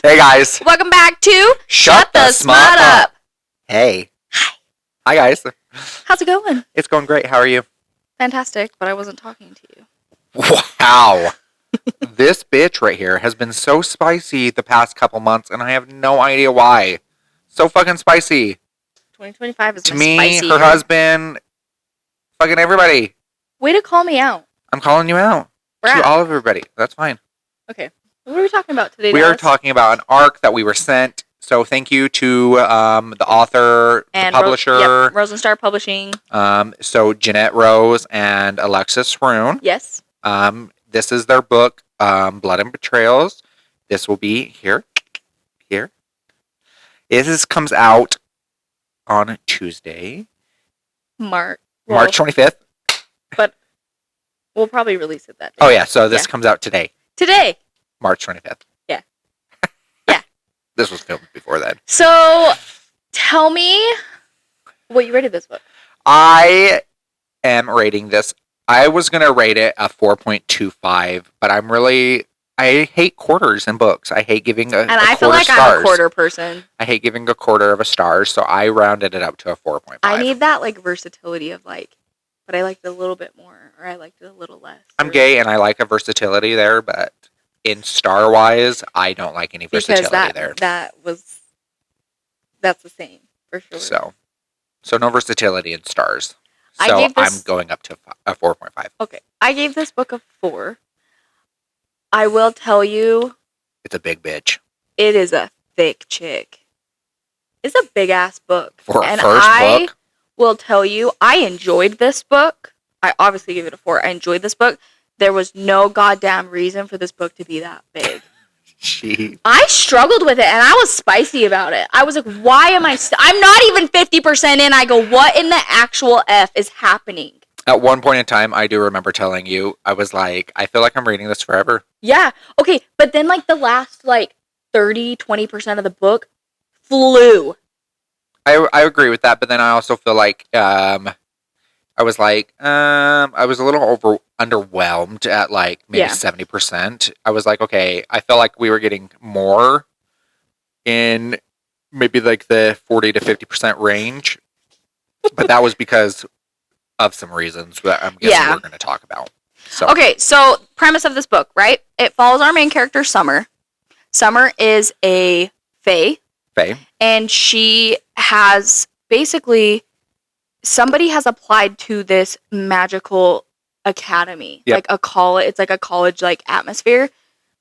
Hey guys. Welcome back to Shut the Smut Up. Hey. Hi. Hi guys. How's it going? It's going great. How are you? Fantastic, but I wasn't talking to you. Wow. This bitch right here has been so spicy the past couple months, and I have no idea why. So fucking spicy. 2025 is To my me, spicy her year. husband, fucking everybody. Way to call me out. I'm calling you out. Brad. To all of everybody. That's fine. Okay. What are we talking about today, We are Dallas? talking about an arc that we were sent. So thank you to the author, and the publisher. Rosenstar Publishing. So Jeanette Rose and Alexis Rune. Yes. This is their book, Blood Betrayals. This will be here. This comes out on Tuesday, March 25th. But we'll probably release it that day. Oh yeah, so this comes out today, March 25th. Yeah. Yeah. This was filmed before then. So, tell me what you rated this book. I am rating this. I was going to rate it a 4.25, but I hate quarters in books. I hate giving a I feel like stars. I'm a quarter person. I hate giving a quarter of a star, so I rounded it up to a 4.5. I need that versatility of but I liked it a little bit more, or I liked it a little less. I'm gay and I like a versatility there, but in star-wise, I don't like any versatility there. That's the same, for sure. So no versatility in stars. I So gave this- I'm going up to a 4.5. Okay. I gave this book a 4. I will tell you, It's a big bitch. it is a thick chick. It's a big-ass book. For a and first I book? will tell you, I enjoyed this book. I obviously gave it a 4. I enjoyed this book. There was no goddamn reason for this book to be that big. I struggled with it, and I was spicy about it. I was like, why am I... I'm not even 50% in. I go, what in the actual F is happening? At one point in time, I do remember telling you, I was like, I feel like I'm reading this forever. Yeah. Okay, but then, the last, 30, 20% of the book flew. I agree with that, but then I also feel like I was a little underwhelmed at maybe 70%. I was like, okay, I felt like we were getting more in maybe the 40 to 50% range, but that was because of some reasons that I'm guessing we're going to talk about. So. Okay, so premise of this book, right? It follows our main character, Summer. Summer is a fae. And she has basically... Somebody has applied to this magical academy, yep. It's like a college atmosphere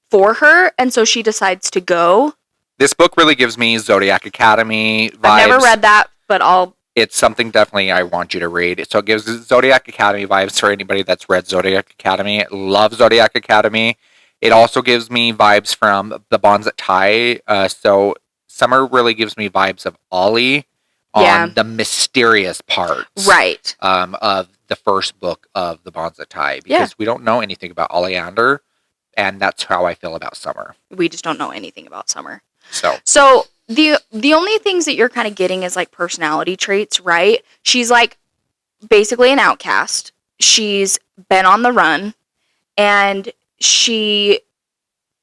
for her, and so she decides to go. This book really gives me Zodiac Academy vibes. I've never read that, but it's something definitely I want you to read. So it gives Zodiac Academy vibes for anybody that's read Zodiac Academy. Love Zodiac Academy. It also gives me vibes from the Bonds That Tie. So Summer really gives me vibes of Ollie. On the mysterious parts, right? Of the first book of The Bonds That Tie, because we don't know anything about Oleander, and that's how I feel about Summer. We just don't know anything about Summer. So the only things that you're kind of getting is personality traits, right? She's basically an outcast. She's been on the run, and she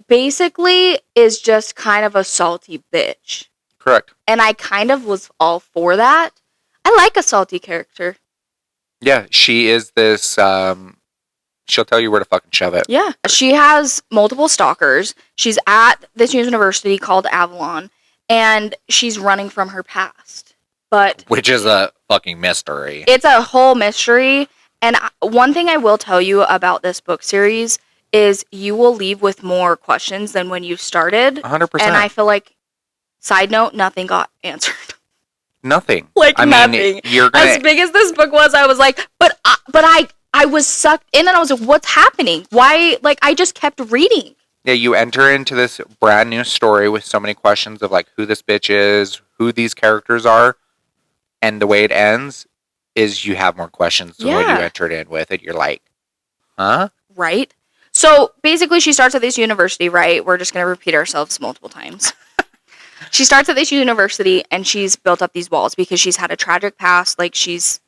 basically is just kind of a salty bitch. Correct. And I kind of was all for that. I like a salty character. Yeah, she is this, she'll tell you where to fucking shove it. Yeah. She has multiple stalkers. She's at this university called Avalon, and she's running from her past. Which is a fucking mystery. It's a whole mystery. And one thing I will tell you about this book series is you will leave with more questions than when you started. 100%. And I feel like... Side note, nothing got answered. Nothing. Nothing. As big as this book was, I was like, but I was sucked in, and I was like, what's happening? Why? I just kept reading. Yeah, you enter into this brand new story with so many questions of who this bitch is, who these characters are, and the way it ends is you have more questions than what you entered in with it. You're like, huh? Right. So basically, she starts at this university, right? We're just going to repeat ourselves multiple times. She starts at this university, and she's built up these walls because she's had a tragic past. She's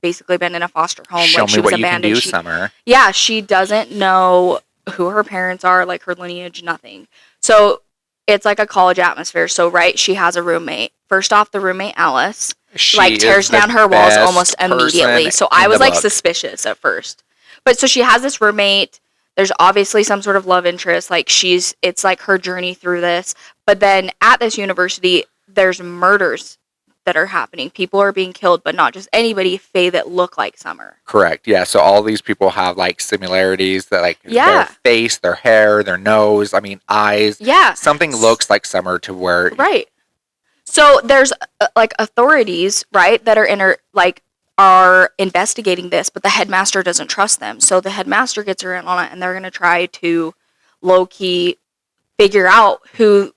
basically been in a foster home. Show she me was what abandoned. You can do, Summer. Yeah, she doesn't know who her parents are, her lineage, nothing. So it's like a college atmosphere. So, right, she has a roommate. First off, the roommate, Alice, She like, tears down her walls almost immediately. So, I was, like, suspicious at first. But, so she has this roommate. There's obviously some sort of love interest. Like, it's, like, her journey through this. But then, at this university, there's murders that are happening. People are being killed, but not just anybody, Faye, that look like Summer. Correct. Yeah. So all these people have like similarities that like their face, their hair, their nose, eyes. Yeah. Something looks like Summer to where. Right. So there's like authorities, right, that are investigating this, but the headmaster doesn't trust them. So the headmaster gets her in on it, and they're going to try to low-key figure out who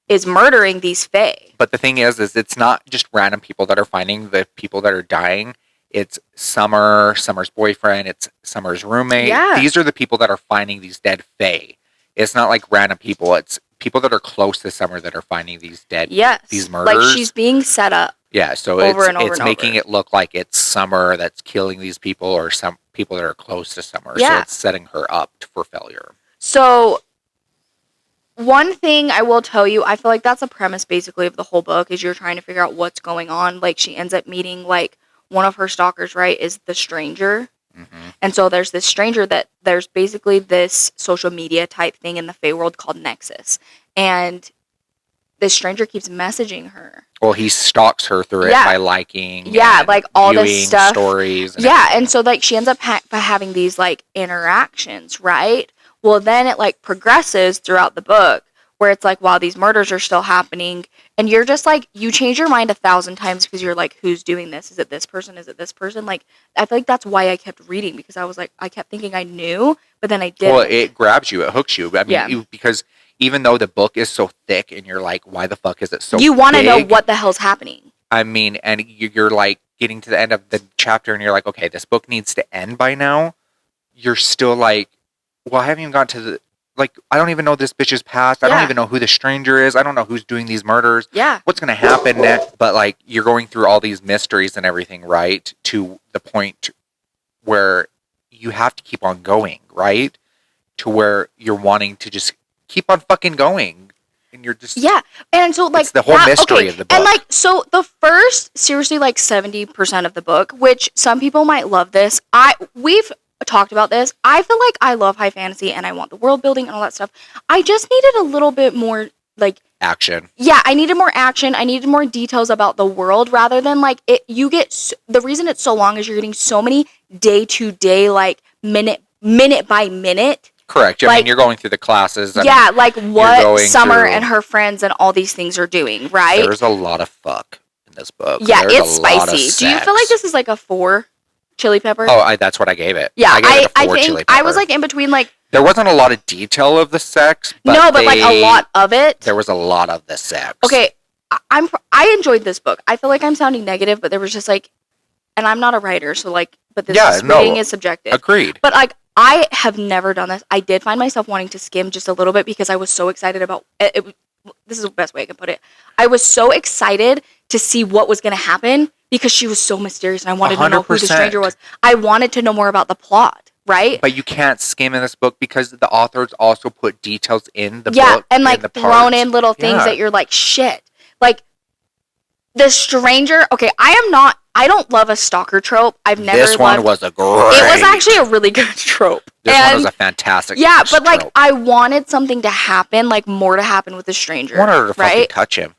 is murdering these Fae. But the thing is it's not just random people that are finding the people that are dying. It's Summer's boyfriend, it's Summer's roommate. Yeah. These are the people that are finding these dead Fae. It's not like random people. It's people that are close to Summer that are finding these these murders. Like she's being set up. Yeah, so it's making it look like it's Summer that's killing these people or some people that are close to Summer. Yeah. So it's setting her up for failure. So one thing I will tell you, I feel like that's a premise basically of the whole book, is you're trying to figure out what's going on. Like, she ends up meeting, like, one of her stalkers, right, is the stranger. Mm-hmm. And so there's this stranger that there's basically this social media type thing in the Fae world called Nexus. And this stranger keeps messaging her. Well, he stalks her through it by liking. Yeah, like all this stuff. Stories. And so, like, she ends up having these, like, interactions, right? Well, then it, like, progresses throughout the book where it's like, wow, these murders are still happening. And you're just like, you change your mind 1,000 times because you're like, who's doing this? Is it this person? Is it this person? Like, I feel like that's why I kept reading, because I was like, I kept thinking I knew, but then I didn't. Well, it grabs you. It hooks you. Because even though the book is so thick and you're like, why the fuck is it so You want to know what the hell's happening. And you're like getting to the end of the chapter and you're like, okay, this book needs to end by now. You're still like, well, I haven't even gotten to I don't even know this bitch's past. I don't even know who the stranger is. I don't know who's doing these murders. Yeah. What's going to happen next? But, like, you're going through all these mysteries and everything, right? To the point where you have to keep on going, right? To where you're wanting to just keep on fucking going. And you're just... Yeah. And so, like... It's the whole mystery of the book. And, like, so the first, seriously, like, 70% of the book, which some people might love this. We've talked about this. I feel like I love high fantasy and I want the world building and all that stuff. I just needed a little bit more, like... action. Yeah, I needed more action. I needed more details about the world rather than, like, the reason it's so long is you're getting so many day-to-day, like, minute by minute. Correct. I mean, you're going through the classes. Like what Summer and her friends and all these things are doing, right? There's a lot of fuck in this book. Yeah, it's spicy. Do you feel like this is like a 4 chili pepper? Oh, that's what I gave it. Yeah, I gave it a 4 think chili pepper. I was like in between, like... There wasn't a lot of detail of the sex. But like a lot of it. There was a lot of the sex. Okay, I enjoyed this book. I feel like I'm sounding negative, but there was just like... And I'm not a writer, so like... But reading is subjective. Agreed. But like, I have never done this. I did find myself wanting to skim just a little bit because I was so excited about it. This is the best way I can put it. I was so excited to see what was going to happen because she was so mysterious and I wanted 100%. To know who the stranger was. I wanted to know more about the plot, right? But you can't skim in this book because the authors also put details in the book. Yeah, and like thrown in little things that you're like, shit. Like, the stranger, okay, I don't love a stalker trope. This one was a great. It was actually a really good trope. This one was a fantastic Yeah, but like, trope. I wanted something to happen, like more to happen with the stranger. I wanted her to fucking touch him.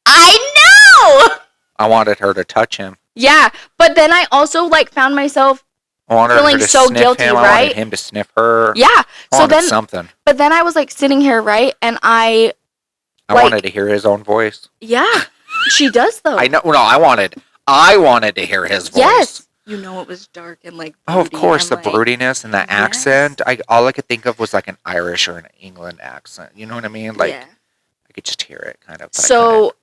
I know! I wanted her to touch him. Yeah, but then I also like found myself feeling so guilty, right? I wanted him to sniff her. Yeah. So then something. But then I was like sitting here, right? And I wanted to hear his own voice. Yeah. She does though. I know. No, I wanted to hear his voice. Yes. You know, it was dark and like broody. Oh, of course, the broodiness and the accent. All I could think of was like an Irish or an England accent. You know what I mean? Like, I could just hear it kind of. So,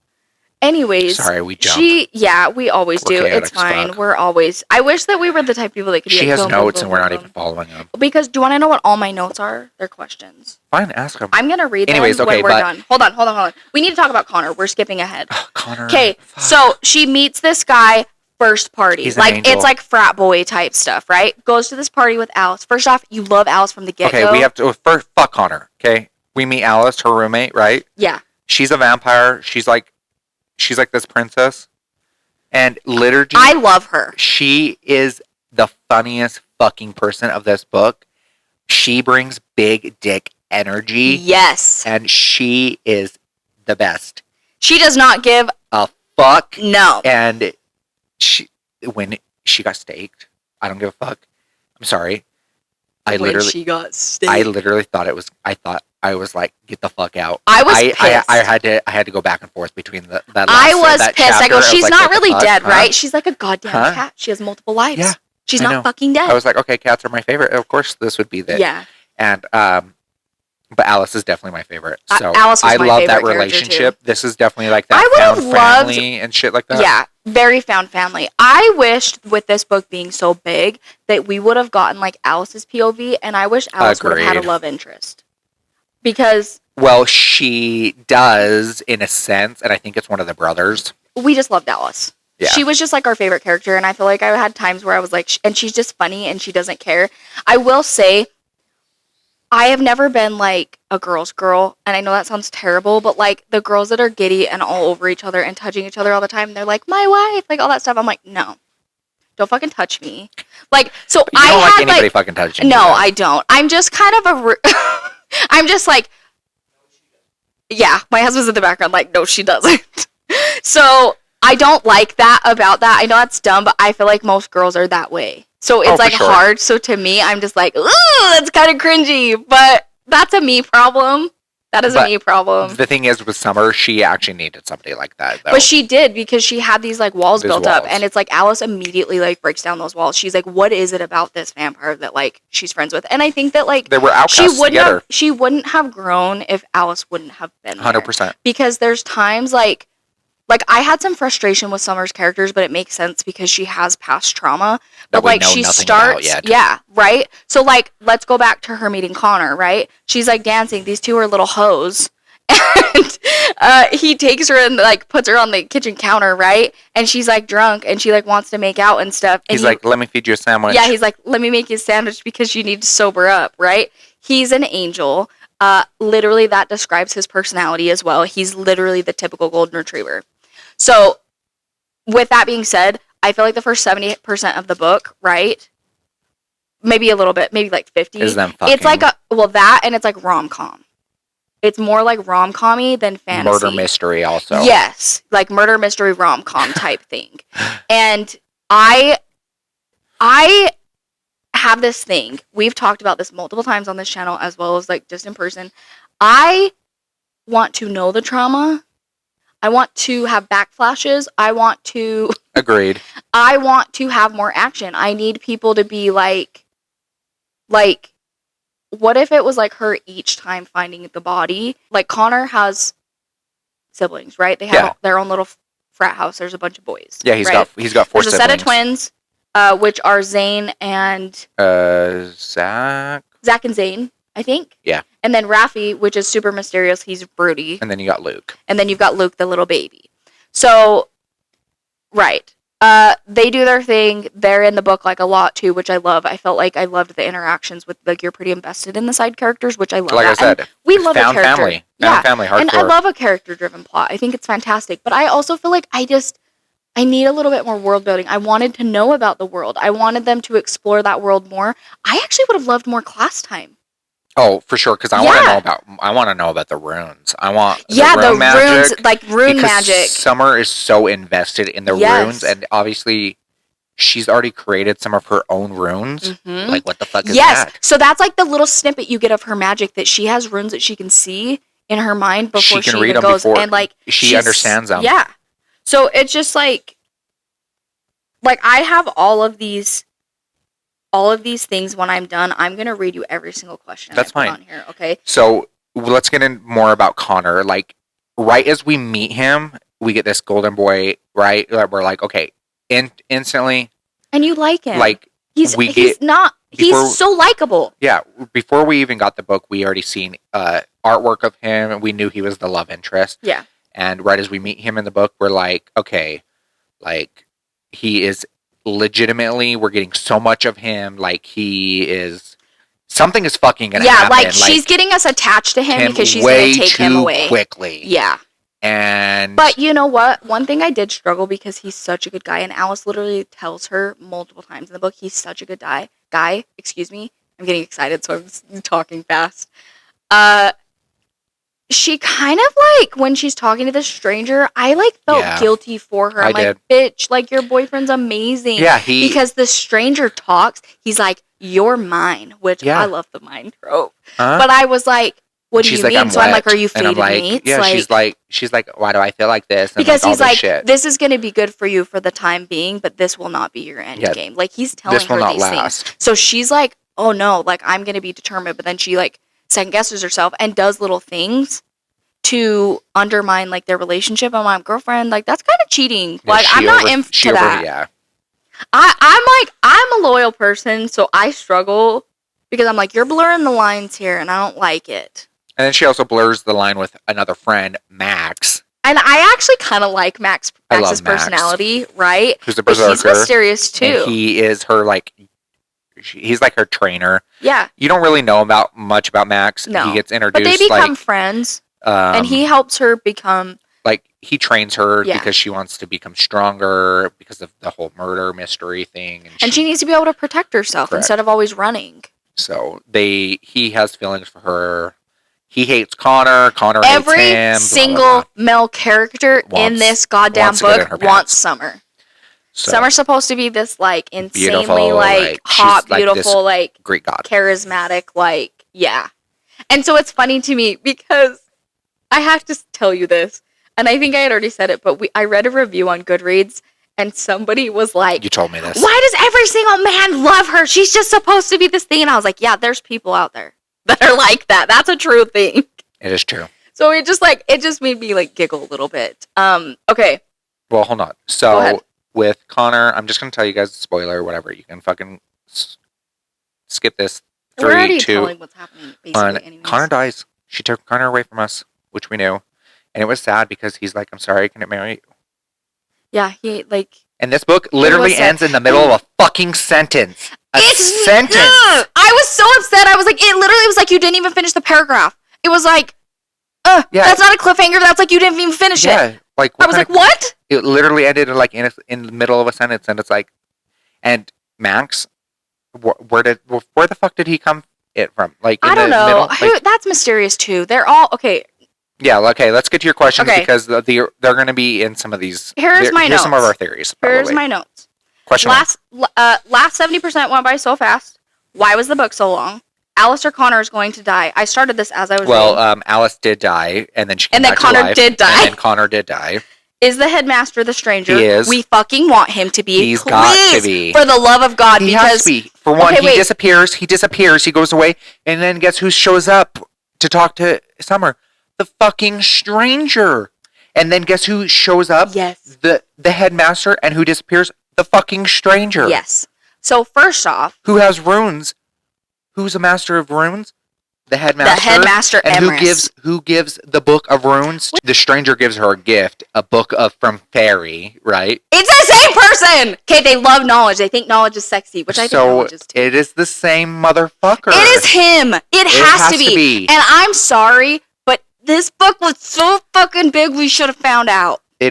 anyways. Sorry, we jumped. We always do. It's fine. We're always. I wish that we were the type of people that could. She has notes and we're not even following them. Because do you want to know what all my notes are? They're questions. Fine, ask them. I'm gonna read them when we're done. Hold on. We need to talk about Connor. We're skipping ahead. Connor. Okay, so she meets this guy. First party. He's like, it's like frat boy type stuff, right? Goes to this party with Alice. First off, you love Alice from the get-go. Okay, we have to... First, fuck Connor, okay? we meet Alice, her roommate, right? Yeah. She's a vampire. She's like this princess. And literally, I love her. She is the funniest fucking person of this book. She brings big dick energy. Yes. And she is the best. She does not give a fuck. No. And when she got staked, I don't give a fuck. I'm sorry. She got staked. I literally thought I was like, get the fuck out. I was pissed. I had to go back and forth between that last, I was that pissed. chapter. I go, she's not really dead, huh? right? She's like a goddamn cat. She has multiple lives. Yeah. She's not fucking dead. I was like, okay, cats are my favorite. Of course, this would be that. Yeah. And but Alice is definitely my favorite. So Alice was I my love favorite that relationship. Too. This is definitely like that found family and shit like that. Yeah, very found family. I wished with this book being so big that we would have gotten like Alice's POV, and I wish Alice would have had a love interest. Because well, she does in a sense, and I think it's one of the brothers. We just loved Alice. Yeah. She was just like our favorite character, and I feel like I had times where I was like, and she's just funny and she doesn't care. I will say, I have never been like a girl's girl, and I know that sounds terrible, but like the girls that are giddy and all over each other and touching each other all the time, they're like, my wife, like all that stuff. I'm like, no, don't fucking touch me. Like, so you don't like anybody fucking touching you. No, I don't. I'm just kind of I'm just like, yeah, my husband's in the background like, no, she doesn't. So I don't like that about that. I know that's dumb, but I feel like most girls are that way. So it's like hard. So to me, I'm just like, ooh, that's kind of cringy, but that's a me problem. That is a me problem. The thing is with Summer, she actually needed somebody like that, though. But she did, because she had these like walls built up, and it's like Alice immediately like breaks down those walls. She's like, what is it about this vampire that like she's friends with? And I think that like they were outcasts together. She wouldn't have grown if Alice wouldn't have been there. 100%. Because there's times like I had some frustration with Summer's characters, but it makes sense because she has past trauma. But like she starts, yeah, right? So like, let's go back to her meeting Connor, right? She's like dancing. These two are little hoes. And he takes her and like puts her on the kitchen counter, right? And she's like drunk and she like wants to make out and stuff. And he's like, let me feed you a sandwich. Yeah, he's like, let me make you a sandwich because you need to sober up, right? He's an angel. Literally that describes his personality as well. He's literally the typical golden retriever. So, with that being said, I feel like the first 70% of the book, right? Maybe a little bit, maybe like 50. Is them fucking. It's like that, and it's like rom-com. It's more like rom-com-y than fantasy. Murder mystery also. Yes, like murder mystery rom-com type thing. And I have this thing. We've talked about this multiple times on this channel as well as like just in person. I want to know the trauma. I want to have backflashes. I want to... Agreed. I want to have more action. I need people to be like, what if it was like her each time finding the body? Like Connor has siblings, right? They have their own little frat house. There's a bunch of boys. Yeah, he's got 4 There's siblings. There's a set of twins, which are Zane and... Zach and Zane, I think. Yeah. And then Raffi, which is super mysterious. He's broody. And then you got Luke. And then you've got Luke, the little baby. So, right. They do their thing. They're in the book like a lot too, which I love. I felt like I loved the interactions with like you're pretty invested in the side characters, which I love. Like I said, we love a character. Family. Found family, hardcore. And I love a character-driven plot. I think it's fantastic. But I also feel like I need a little bit more world building. I wanted to know about the world. I wanted them to explore that world more. I actually would have loved more class time. Oh, for sure, because I want to know about the runes. I want the runes, like rune magic. Summer is so invested in the runes, and obviously she's already created some of her own runes. Mm-hmm. Like, what the fuck is that? So that's like the little snippet you get of her magic, that she has runes that she can see in her mind before she even goes, and like she understands them. Yeah. So it's just like I have all of these things. When I'm done, I'm going to read you every single question. That's fine. On here, okay? So let's get in more about Connor. Like, right as we meet him, we get this golden boy, right? We're like, okay, instantly. And you like him. Like, he's so likable. Yeah. Before we even got the book, we already seen artwork of him, and we knew he was the love interest. Yeah. And right as we meet him in the book, we're like, okay, like, he is legitimately, we're getting so much of him. Like, he is something is fucking gonna happen. Yeah, like she's getting us attached to him because she's gonna take him away quickly. Yeah. But you know what? One thing I did struggle because he's such a good guy, and Alice literally tells her multiple times in the book he's such a good guy. Excuse me. I'm getting excited, so I'm talking fast. She kind of like when she's talking to this stranger, I like felt guilty for her. I'm like, bitch, like your boyfriend's amazing. Yeah, because the stranger talks, he's like, you're mine, which I love the mine trope. But I was like, what do you mean? I'm like, are you fated mates? Yeah, she's like, why do I feel like this? And because like, he's like, this is going to be good for you for the time being, but this will not be your end game. Like he's telling her these things. So she's like, oh no, like I'm going to be determined. But then she like second guesses herself and does little things to undermine like their relationship. I'm like, girlfriend, like that's kind of cheating. Like I'm not into that. Yeah. I'm a loyal person, so I struggle because I'm like, you're blurring the lines here, and I don't like it. And then she also blurs the line with another friend, Max. And I actually kind of like Max's personality, right? Who's a berserker. But he's mysterious too. And he is her like, he's like her trainer. Yeah. You don't really know much about Max. No. He gets introduced. But they become friends. And he helps her become... Like, he trains her because she wants to become stronger because of the whole murder mystery thing. And she needs to be able to protect herself instead of always running. So, he has feelings for her. He hates Connor. Connor hates him. Every single male character in this goddamn book wants Summer. So, Summer's supposed to be this, like, insanely, like hot, beautiful, like, Greek god. Charismatic, like, yeah. And so it's funny to me because I have to tell you this, and I think I had already said it, but I read a review on Goodreads, and somebody was like, you told me this. Why does every single man love her? She's just supposed to be this thing. And I was like, yeah, there's people out there that are like that. That's a true thing. It is true. So it just made me like giggle a little bit. Okay. Well, hold on. So with Connor, I'm just going to tell you guys a spoiler or whatever. You can fucking skip this. We're already telling what's happening, basically, anyways. Connor dies. She took Connor away from us, which we knew. And it was sad because he's like, I'm sorry I couldn't marry you. Yeah, he, like... And this book literally ends in the middle of a fucking sentence. Sentence! I was so upset. I was like, it literally was like you didn't even finish the paragraph. It was like, that's not a cliffhanger. That's like you didn't even finish it. Like, I was like, what? It literally ended like in the middle of a sentence, and it's like... And Max... Where the fuck did he come from? Like in I don't know. Middle? Like, that's mysterious too. They're all okay. Yeah. Okay. Let's get to your questions because they're going to be in some of these. Here's some of our theories. Probably. Here's my notes. Question last 70% went by so fast. Why was the book so long? Alice or Connor is going to die. I started this as I was. Well, Alice did die, and then she came back Connor to life, did die. And then Connor did die. Is the headmaster the stranger? He is. We fucking want him to be. He's got to be. For the love of God, he because has to be. For one, he disappears. He disappears. He goes away, and then guess who shows up to talk to Summer? The fucking stranger. And then guess who shows up? Yes. The headmaster, and who disappears? The fucking stranger. Yes. So first off, who has runes? Who's a master of runes? The headmaster. The headmaster, and Emrys. who gives the book of runes? The stranger gives her a gift, a book from fairy, right? It's the same person. Okay, they love knowledge. They think knowledge is sexy, which I think knowledge is too. It is the same motherfucker. It is him. It has to be. And I'm sorry, but this book was so fucking big. We should have found out. We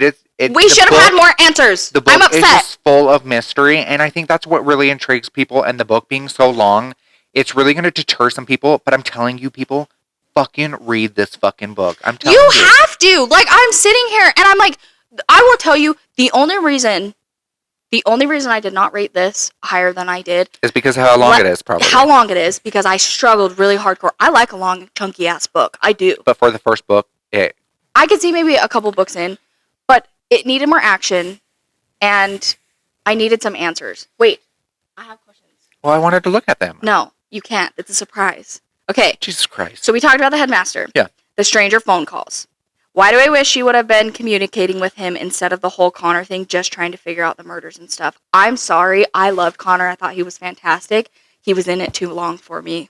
should have had more answers. The book I'm upset. is just full of mystery, and I think that's what really intrigues people. And the book being so long. It's really going to deter some people, but I'm telling you, people, fucking read this fucking book. I'm telling you. You have to. Like, I'm sitting here, and I'm like, I will tell you, the only reason I did not rate this higher than I did is because of how long it is, probably. How long it is, because I struggled really hardcore. I like a long, chunky-ass book. I do. But for the first book, I could see maybe a couple books in, but it needed more action, and I needed some answers. Wait. I have questions. Well, I wanted to look at them. No. You can't. It's a surprise. Okay. Jesus Christ. So we talked about the headmaster. Yeah. The stranger phone calls. Why do I wish she would have been communicating with him instead of the whole Connor thing, just trying to figure out the murders and stuff? I'm sorry. I loved Connor. I thought he was fantastic. He was in it too long for me.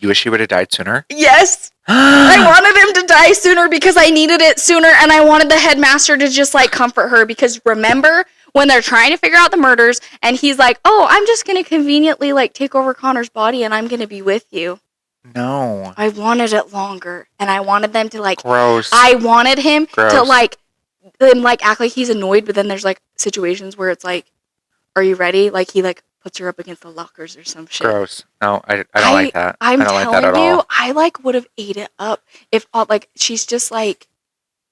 You wish he would have died sooner? Yes. I wanted him to die sooner because I needed it sooner, and I wanted the headmaster to just, like, comfort her because, remember, when they're trying to figure out the murders, and he's like, "Oh, I'm just gonna conveniently like take over Connor's body, and I'm gonna be with you." No. I wanted it longer, and I wanted them to like. Gross. I wanted him Gross. to like, them like act like he's annoyed, but then there's like situations where it's like, "Are you ready?" Like he like puts her up against the lockers or some shit. Gross. No, I don't like that. I'm I don't like that telling at all. you, I like would have ate it up if like she's just like.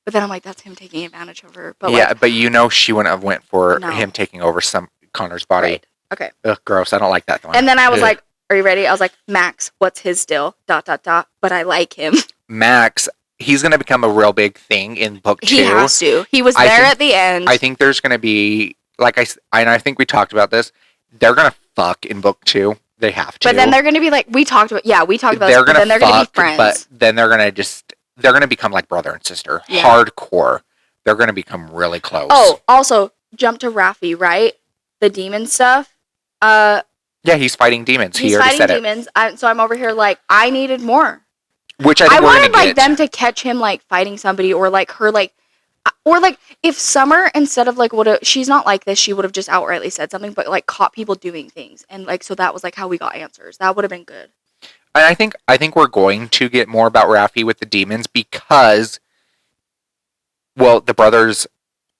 But then I'm like, that's him taking advantage of her. But yeah, like, but she wouldn't have went for him taking over Connor's body. Right. Okay. Ugh, gross. I don't like that one. And then I was like, are you ready? I was like, Max, what's his deal? ... But I like him. Max, he's going to become a real big thing in book 2. He has to. He was there at the end. I think there's going to be, I think we talked about this. They're going to fuck in book 2. They have to. But then they're going to be like, we talked about this. But then they're going to be friends. But then they're going to become like brother and sister. Yeah. Hardcore. They're going to become really close. Oh, also, jump to Raffi, right? The demon stuff. Yeah, he's fighting demons. He's fighting demons. So I'm over here like, I needed more. Which I wanted like them to catch him like fighting somebody, or like her like, or like if Summer, instead of like she's not like this, she would have just outrightly said something, but like caught people doing things, and like so that was like how we got answers. That would have been good. And I think we're going to get more about Raffi with the demons because, well, the brothers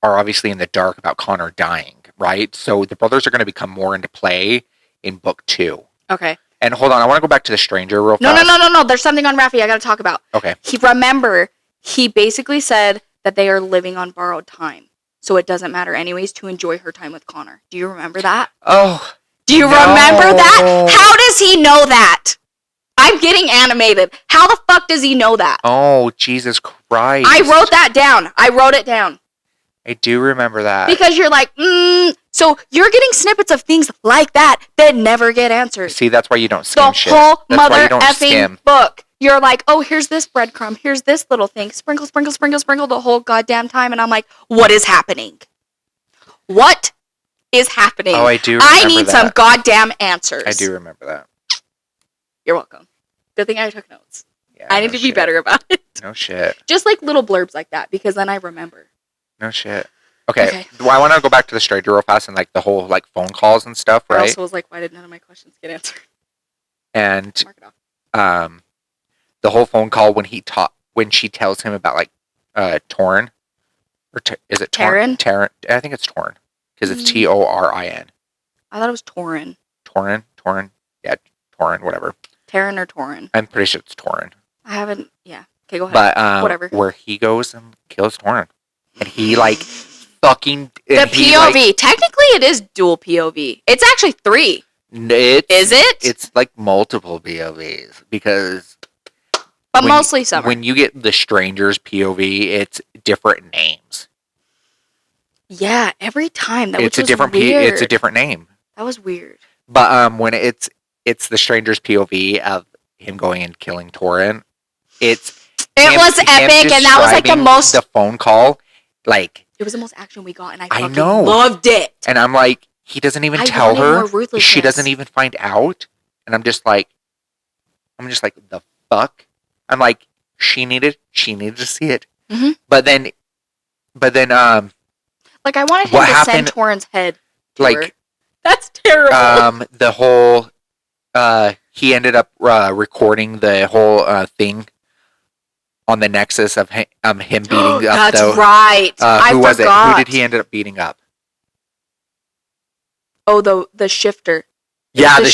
are obviously in the dark about Connor dying, right? So the brothers are going to become more into play in book 2. Okay. And hold on, I want to go back to the stranger real fast. No. There's something on Raffi I got to talk about. Okay. He basically said that they are living on borrowed time, so it doesn't matter anyways to enjoy her time with Connor. Do you remember that? Oh. Do you remember that? How does he know that? I'm getting animated. How the fuck does he know that? Oh, Jesus Christ. I wrote that down. I wrote it down. I do remember that. Because you're like, so you're getting snippets of things like that never get answered. See, that's why you don't skim shit. The whole mother effing book. You're like, oh, here's this breadcrumb. Here's this little thing. Sprinkle, sprinkle, sprinkle, sprinkle the whole goddamn time. And I'm like, what is happening? What is happening? Oh, I do remember I need some goddamn answers. I do remember that. You're welcome. Good thing I took notes. Yeah, I need to be better about it. No shit. Just like little blurbs like that, because then I remember. No shit. Okay. Well, I want to go back to the stranger real fast and like the whole like phone calls and stuff, right? I also was like, why did none of my questions get answered? And the whole phone call when she tells him about like Torin, or is it Torin? Taran? I think it's Torin because it's Torin. I thought it was Torin. Torin. Yeah, Torin. Whatever. Taran or Torin? I'm pretty sure it's Torin. I haven't. Yeah. Okay, go ahead. But whatever. Where he goes and kills Torin, and he like fucking the POV. Like, technically, it is dual POV. It's actually 3. Is it? It's like multiple POVs because. But mostly Summer. When you get the stranger's POV, it's different names. Yeah, every time it's a different it's a different name. That was weird. But when it's the stranger's POV of him going and killing Torin, it was epic, and that was like the most the phone call, like it was the most action we got, and I fucking loved it. And I'm like, he doesn't even tell her. She doesn't even find out, and I'm just like the fuck. I'm like, she needed to see it. Mm-hmm. But then, like I wanted him to send Torin's head to her. That's terrible. The whole, he ended up recording the whole thing on the Nexus of him beating up. That's right. Who was it? Who did he end up beating up? Oh, the shifter. Yeah, the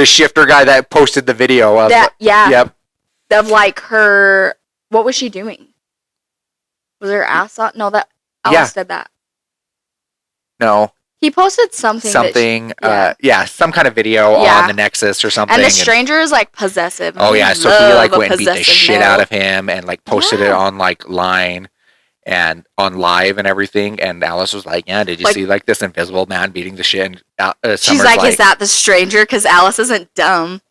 shifter guy that posted the video of that. Yeah. Yep. Of like her, what was she doing? Was her ass on? No, that Alice said that. No. He posted something. Some kind of video on the Nexus or something. And the stranger is like possessive. Oh yeah, so he like went and beat the shit out of him and like posted it on like line and on live and everything. And Alice was like, "Yeah, did you see like this invisible man beating the shit?" And she's like, "Is that the stranger?" Because Alice isn't dumb.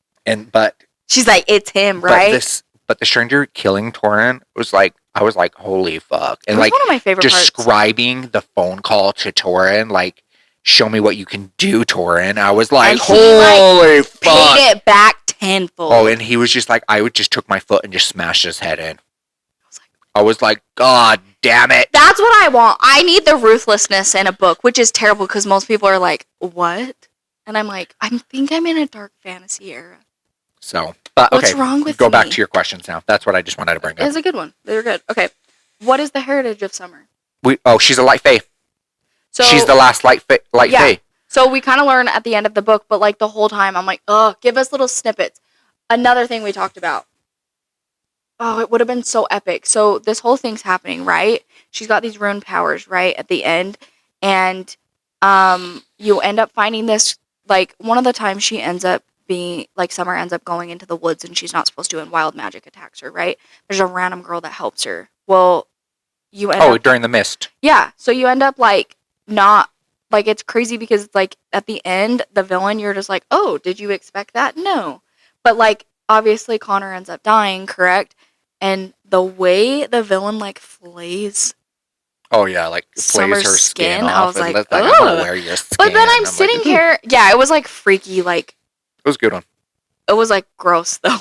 But she's like, "It's him, right?" But the stranger killing Torin was like, I was like, holy fuck. And like, one of my favorite describing the phone call to Torin, like, show me what you can do, Torin. I was like, holy fuck. Paid it back tenfold. Oh, and he was just like, I would just took my foot and just smashed his head in. I was like, God damn it. That's what I want. I need the ruthlessness in a book, which is terrible because most people are like, what? And I'm like, I think I'm in a dark fantasy era. So, but what's wrong with go back to your questions now. That's what I just wanted to bring up. It's a good one. They're good. Okay. What is the heritage of Summer? She's a light fae. So, she's the last light fae. So we kind of learn at the end of the book, but like the whole time I'm like, give us little snippets. Another thing we talked about. Oh, it would have been so epic. So this whole thing's happening, right? She's got these rune powers, right, at the end. And you end up finding this, like, one of the times she ends up being, like, Summer ends up going into the woods and she's not supposed to, and wild magic attacks her, right? There's a random girl that helps her. Well, you end up... during the mist. Yeah, so you end up, like, not... Like, it's crazy because, like, at the end, the villain, you're just like, oh, did you expect that? No. But, like, obviously Connor ends up dying, correct? And the way the villain, like, flays... Oh, yeah, like, flays her skin off. I was like, I'm gonna wear your skin. But then I'm sitting here... Yeah, it was, like, freaky, like... It was a good one. It was, like, gross, though.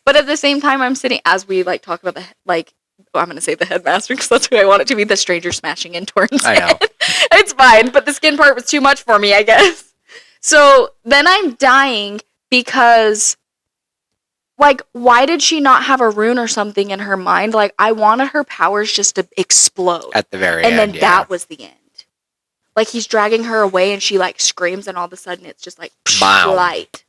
But at the same time, I'm sitting... As we, like, talk about the... Like... I'm going to say the headmaster because that's who I want it to be. The stranger smashing into her head. I know. It's fine, but the skin part was too much for me, I guess. So then I'm dying because, like, why did she not have a rune or something in her mind? Like, I wanted her powers just to explode. At the very end, and then that was the end. Like, he's dragging her away and she, like, screams and all of a sudden it's just, like, light.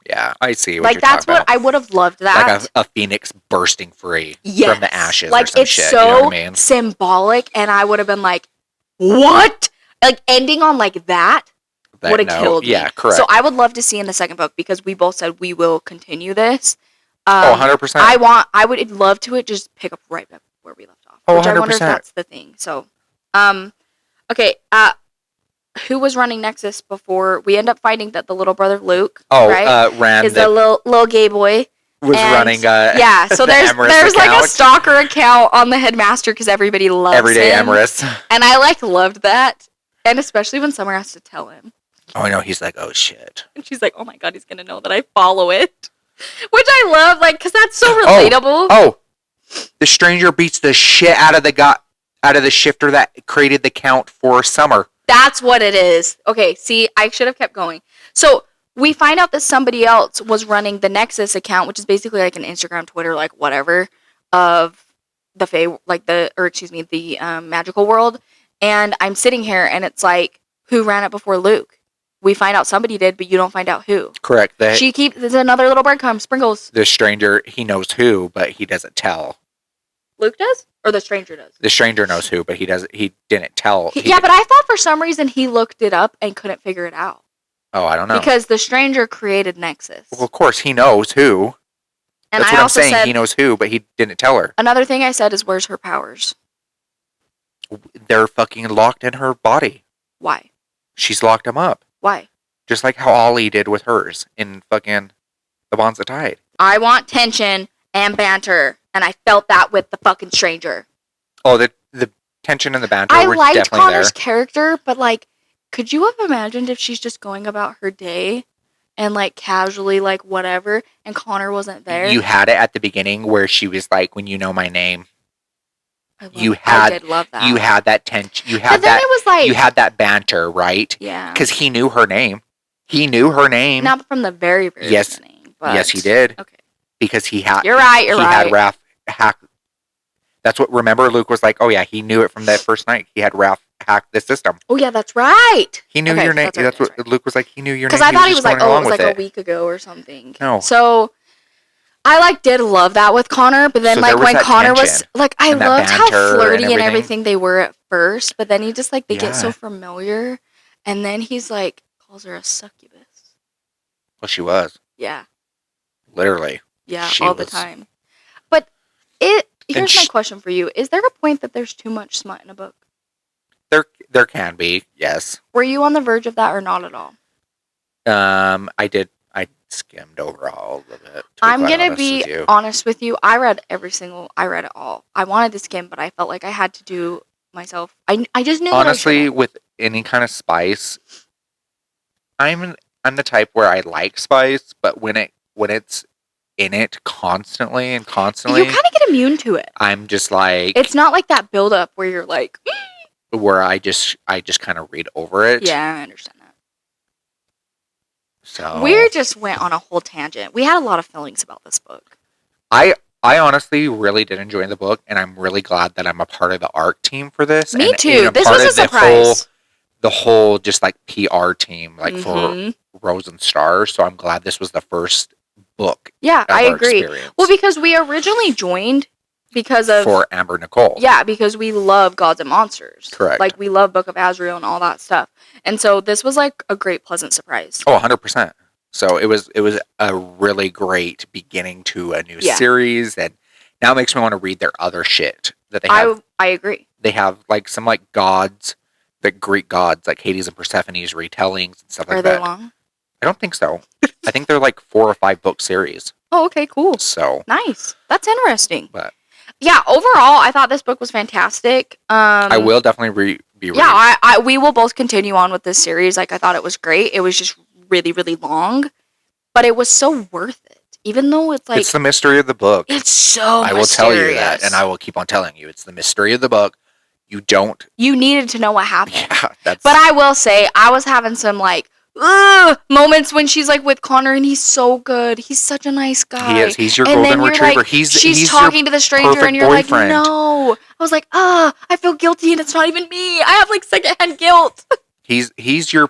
Yeah, I see what like, you're talking about. Like, that's what I would have loved that. Like a phoenix bursting free from the ashes like, or some it's shit. So you know what I mean? Symbolic, and I would have been like, what? Like, ending on, like, that would have killed me. Yeah, correct. So I would love to see in the second book, because we both said we will continue this. 100%. I would love to just pick up right back where we left off. Which 100%. I wonder if that's the thing. So, okay, who was running Nexus before? We end up finding that the little brother Luke, right, is the little gay boy. Was running yeah, so there's like a stalker account on the headmaster because everybody loves Everyday him. Emerus. And I like loved that. And especially when Summer has to tell him. Oh, I know, he's like, oh shit. And she's like, oh my god, he's gonna know that I follow it. Which I love, like, because that's so relatable. Oh, the stranger beats the shit out of the shifter that created the count for Summer. That's what it is. Okay, see, I should have kept going. So we find out that somebody else was running the Nexus account, which is basically like an Instagram, Twitter, like whatever, of the Fae, like the magical world. And I'm sitting here and it's like, who ran it before Luke? We find out somebody did, but you don't find out who. Correct. There's another little breadcrumb, Sprinkles. The stranger, he knows who, but he doesn't tell. Luke does? Or the stranger does? The stranger knows who, but he didn't tell. But I thought for some reason he looked it up and couldn't figure it out. Oh, I don't know. Because the stranger created Nexus. Well, of course, he knows who. And That's what I'm saying. He knows who, but he didn't tell her. Another thing I said is, where's her powers? They're fucking locked in her body. Why? She's locked them up. Why? Just like how Ollie did with hers in fucking The Bonds That Tied. I want tension and banter, and I felt that with the fucking stranger. Oh, the tension and the banter were definitely there. I liked Connor's character, but, like, could you have imagined if she's just going about her day and, like, casually, like, whatever, and Connor wasn't there? You had it at the beginning where she was like, when you know my name. I did love that. You had that tension. You had it was like, you had that banter, right? Yeah. Because he knew her name. He knew her name. Not from the very, very beginning. But... Yes, he did. Okay. Because he had... You're right, he had Raph hack... That's what... Remember, Luke was like, oh yeah, he knew it from that first night. He had Raph hack the system. Oh yeah, that's right. He knew your name. That's what Luke was like, he knew your name. Because I thought he was like, oh, it was like a week ago or something. No. So... I did love that with Connor, but then when Connor was I loved how flirty and everything they were at first, but then he just they get so familiar, and then he's like calls her a succubus. Well, she was. Yeah. Literally. Yeah, all the time. But here's my question for you: is there a point that there's too much smut in a book? There can be, yes. Were you on the verge of that or not at all? I did. I skimmed over all of it. I'm going to be honest with you. I read it all. I wanted to skim, but I felt like I had to do myself. I just knew. Honestly, with any kind of spice, I'm the type where I like spice, but when it's in it constantly. You kind of get immune to it. I'm just like... It's not like that buildup where you're like... where I just kind of read over it. Yeah, I understand that. So... we just went on a whole tangent. We had a lot of feelings about this book. I honestly really did enjoy the book, and I'm really glad that I'm a part of the art team for this. Me and, too. This was a surprise. The whole just like PR team, like for Rose and Star. So I'm glad this was the first book. Yeah, I agree. Experience. Well, because we originally joined because of... for Amber Nicole. Yeah, because we love Gods and Monsters. Correct. Like, we love Book of Azrael and all that stuff. And so this was like a great, pleasant surprise. Oh, 100%. So it was a really great beginning to a new series, and now it makes me want to read their other shit that they have. I agree. They have like some like gods, the Greek gods, like Hades and Persephone's retellings and stuff like that. Are they long? I don't think so. I think they're like 4 or 5 book series. Oh, okay, cool. So nice. That's interesting. But yeah, overall, I thought this book was fantastic. I will definitely be reading. Yeah, we will both continue on with this series. Like, I thought it was great. It was just really, really long, but it was so worth it. Even though it's like... it's the mystery of the book. It's so mysterious. I will tell you that, and I will keep on telling you. It's the mystery of the book. You needed to know what happened. Yeah, that's... But I will say, I was having some, like, moments when she's, like, with Connor, and he's so good. He's such a nice guy. He is. He's your golden retriever. Like, she's talking to the stranger, and you're boyfriend. Like, no. I was like, I feel guilty, and it's not even me. I have, like, secondhand guilt. He's your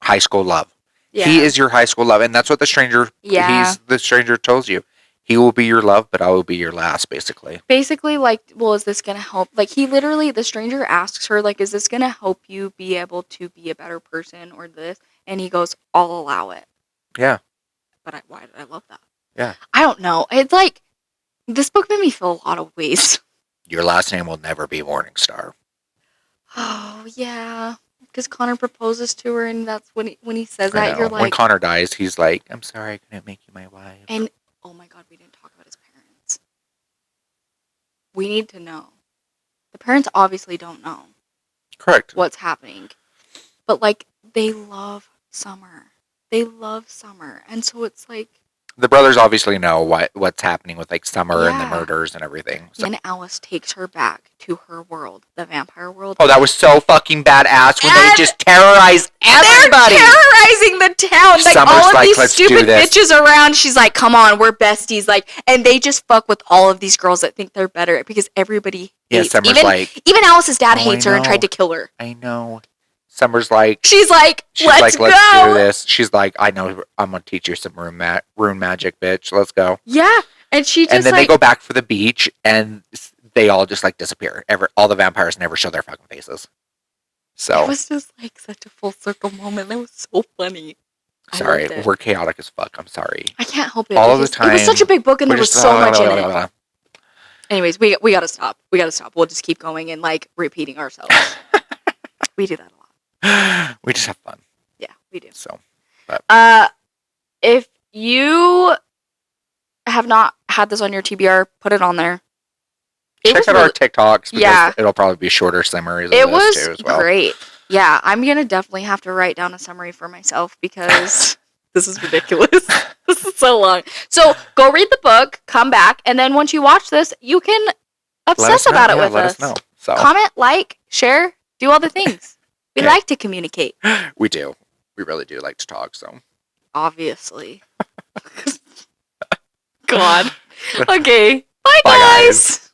high school love. Yeah. He is your high school love, and that's what the stranger. Yeah. The stranger tells you. He will be your love, but I will be your last, basically. Basically, like, well, is this gonna help? Like, the stranger asks her, like, is this gonna help you be able to be a better person or this? And he goes, I'll allow it. Yeah. But why did I love that? Yeah. I don't know. It's like, this book made me feel a lot of ways. Your last name will never be Morningstar. Oh, yeah. Because Connor proposes to her, and that's when he says that, you're like... when Connor dies, he's like, I'm sorry I couldn't make you my wife. And, oh my god, we didn't talk about his parents. We need to know. The parents obviously don't know. Correct. What's happening. But, like, they love Summer. And so it's like... the brothers obviously know what's happening with, like, Summer and the murders and everything. So. And Alice takes her back to her world, the vampire world. Oh, that was so fucking badass when they just terrorized everybody. They're terrorizing the town. Like, Summer's all of these let's stupid bitches around. She's like, come on, we're besties. Like, and they just fuck with all of these girls that think they're better because everybody hates. Even Alice's dad hates her and tried to kill her. I know. Summer's like... She's like, let's go. Let's do this. She's like, I know, I'm going to teach you some rune magic, bitch. Let's go. Yeah. And she just, and then they go back for the beach, and they all just, like, disappear. All the vampires never show their fucking faces. So... it was just, like, such a full circle moment. That was so funny. Sorry. We're chaotic as fuck. I'm sorry. I can't help it. All of the time. It was such a big book, and there was so much in it. Anyways, we got to stop. We'll just keep going and, like, repeating ourselves. We do that a lot. We just have fun. Yeah, we do. So, if you have not had this on your TBR, put it on there. Check out our TikToks because it'll probably be shorter summaries of this too as well. Great. Yeah, I'm going to definitely have to write down a summary for myself because this is ridiculous. This is so long. So, go read the book, come back, and then once you watch this, you can obsess about it with us. Let us know. So. Comment, like, share, do all the things. We like to communicate. We do. We really do like to talk, so. Obviously. God. Okay. Bye, guys.